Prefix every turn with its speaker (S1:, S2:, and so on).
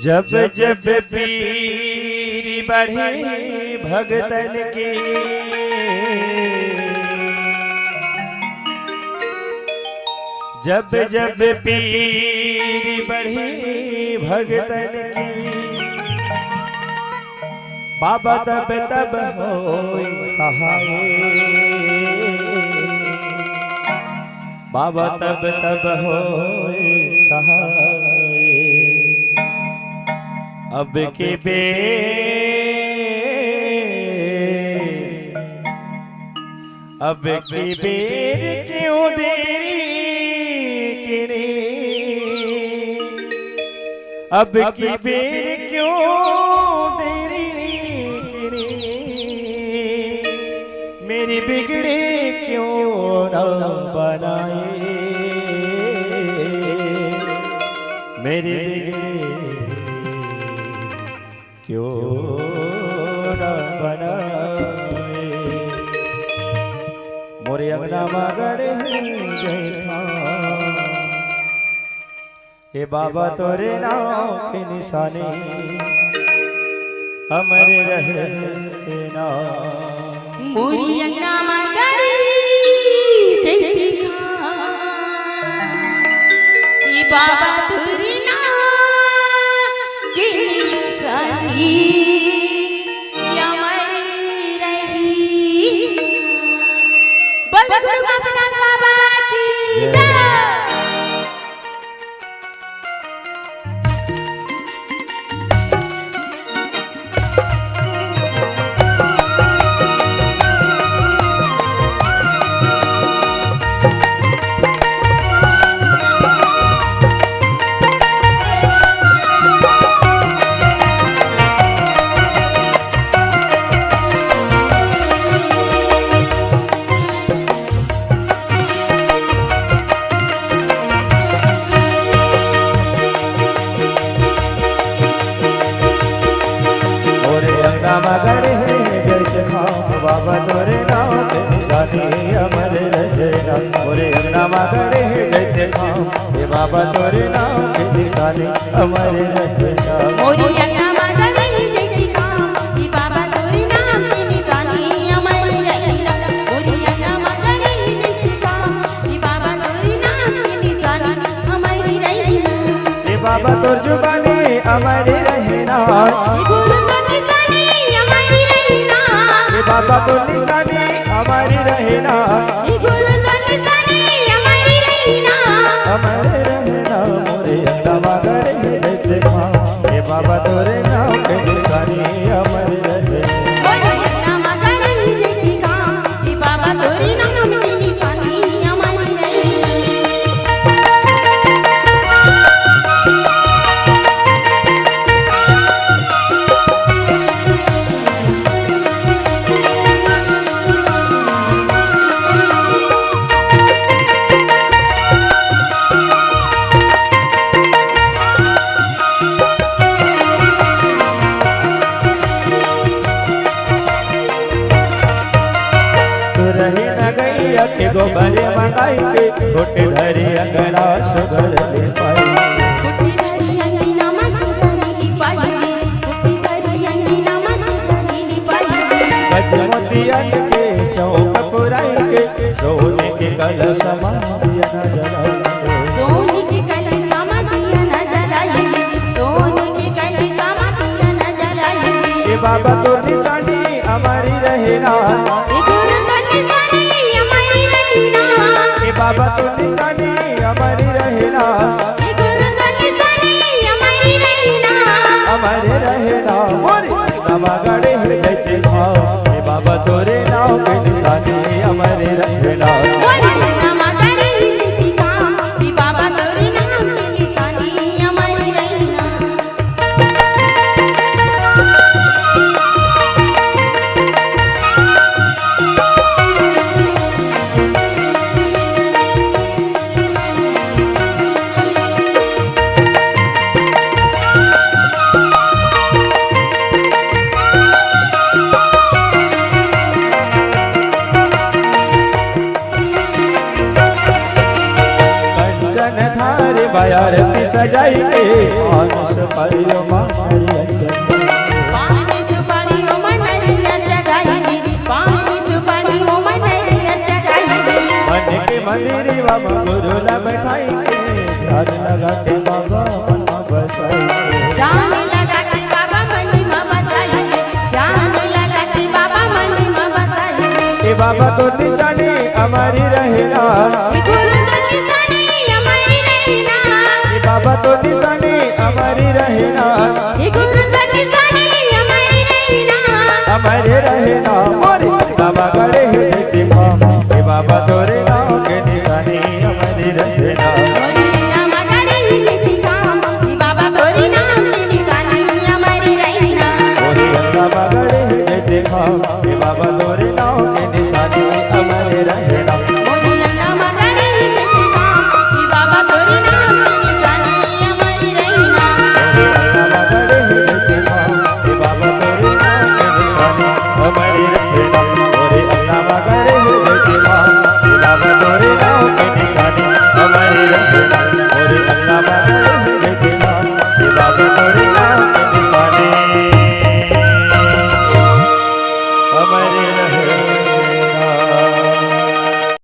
S1: जब जब पीर बढ़े भगतन के, जब जब पीर बढ़े भगतन के, बाबा तब तब होए सहाय, बाबा तब तब होए सहाय। अब के अब की बेर क्यों देरी किने, अब की बेर क्यों देरी किने, मेरी बिगड़े क्यों न बनाए, मेरी बिगड़े क्यों न बनाए। मोरे अंगना मागड़े जय हे बाबा तोरे नाम के निशाने हमारे रहते ना।
S2: मोरी अंगना मागड़े जय हे बाबा तोरे नाम के निशाने हमारे रही। बोल गुरु घासीदास बाबा की जय।
S1: मगड़े जय बाबा तोरे नाम के निशाने अमर रजना। मोरे अंगना मगड़े जय हे बाबा तोरे नाम के निशाने अमर रजना।
S2: मोरी अंगना मागड़े जय हे बाबा तोरे नाम के निशाने अमर रही। मोरी अंगना मागड़े जय हे बाबा तोरे नाम के निशाने अमर रही।
S1: हे बाबा तोर जुबानी अमर रहना, बाबा तो निशानी हमारी रहना,
S2: गुरु तो निशानी हमारी रहना,
S1: हमारे रहना। मोरे अंगना मगड़े जय हे बाबा तोरे नाम के निशानी हमारी रहना।
S2: मोरी अंगना मागड़े जय हे बाबा तोरे नाम के निशाने हमारी रहना।
S1: के गोबर मंगाई के छोटे धरी अंगना सुगर ले पाई,
S2: छोटी धरी अंगना में सुगर ले पाई, छोटी धरी अंगना में सुगर ले पाई।
S1: गजमोतियन के चौक पुराई के सोने के कलश दिया न जलाई,
S2: सोने के कलश दिया न जलाई, सोने के कलश दिया न जलाई।
S1: हे बाबा तो निशानी हमारी रहना, बाबा तो निशानी हमारी रहना,
S2: गुरु तो निशानी हमारी रहना,
S1: हमारे रहना। मोरे मगड़े जय हे बाबा तोरे नाम के निशानी हमारे रहना।
S2: मोरी अंगना मागड़े जय हे बाबा तोरे नाम के निशाने हमारी रहना।
S1: बयार की सजाई के मानुष सुपारीओ मारी अचगाई
S2: पानी सुपारीओ मनरिया जगाई पानी सुपारीओ मनरिया जगाई
S1: मन के मंदिर बाबा गुरु ला बैठाई ध्यान लगा के बाबा मन में बसाई
S2: ध्यान लगा के बाबा मन में बसाई ध्यान लगा के बाबा मन में बसाई
S1: ए बाबा तो निशानी हमारी रहना
S2: गुरु तो निशानी हमारी रहना
S1: ए बाबा तो निशानी हमारी रहना
S2: गुरु तो निशानी हमारी रहना
S1: हमारे रहना मोरे बाबा करे है काम ए बाबा तोरे नाम के निशानी हमारी रहना
S2: मोरी नाम करे जीती काम ई बाबा तोरी नाम के निशानी हमारी रहना
S1: मोरे बाबा करे है काम ए बाबा तोरे नाम के निशानी हमारे रहना
S2: मोरी नाम करे जीती काम ई बाबा तोरी नाम के निशानी हमारी रहना
S1: बाबा करे है काम ए बाबा तोरे नाम के निशानी हमारी रहना मोरे बाबा